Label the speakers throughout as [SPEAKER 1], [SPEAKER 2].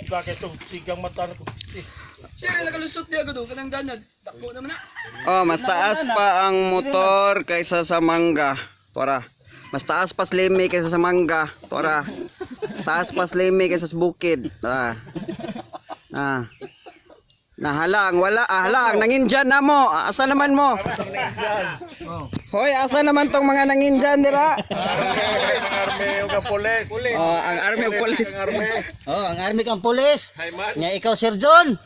[SPEAKER 1] Uga kay to sigang mata na ko.
[SPEAKER 2] Siya rin nakalusot niya gado kanang ganyan. Dako naman na.
[SPEAKER 3] Oh, mas taas pa ang motor kaysa sa mangga. Tora. Mas taas pa slimy kaysa sa mangga. Tora. Mas taas pa slimy kaysa sa bukid. Nahalang, wala, halang, nanginjan na mo. Asa naman mo? Hoy, asa naman tong mga nanginjan dira?
[SPEAKER 1] Army ug pulis.
[SPEAKER 3] Oh, ang army ug pulis.
[SPEAKER 4] Oh, ang army kang pulis. Nya ikaw Sir John.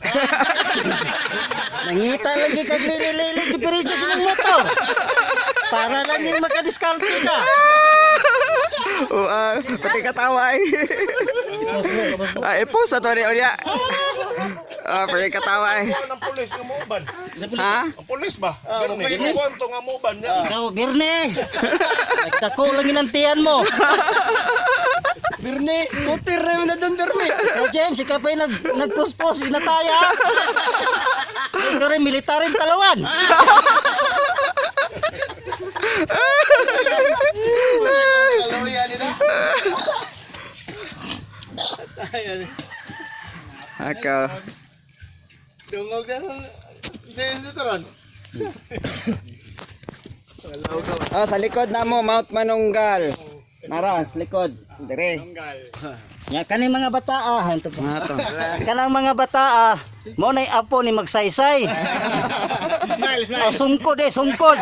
[SPEAKER 4] Nangita lagi kag lili-lili diferensya sa ng motor. Para lang yung makadiskarte ka.
[SPEAKER 3] Pati katawa eh. Ay, po sa to rin unya. Pati katawa eh.
[SPEAKER 1] Ang pulis nga muuban.
[SPEAKER 3] Ha?
[SPEAKER 1] Ang pulis ba? Birne, kwento nga muuban.
[SPEAKER 4] Ikaw, Birne. Nagdako lang inantian mo.
[SPEAKER 2] Birne, scooter naman na doon Birne.
[SPEAKER 4] Ikaw, James, ikaw pa yung nagpuspos, inataya. Ikaw rin, militarin talawan.
[SPEAKER 3] Ako.
[SPEAKER 2] Dungog na lang. Sino karon?
[SPEAKER 3] Sa likod na mo, Mount Manunggal. Naras, likod. Dire.
[SPEAKER 4] Nya kaning mga bataa, hanto po.
[SPEAKER 3] Nga to.
[SPEAKER 4] Kanang mga bataa, mo nay apo ni magsaysay. Oh, sungkod eh, sungkod.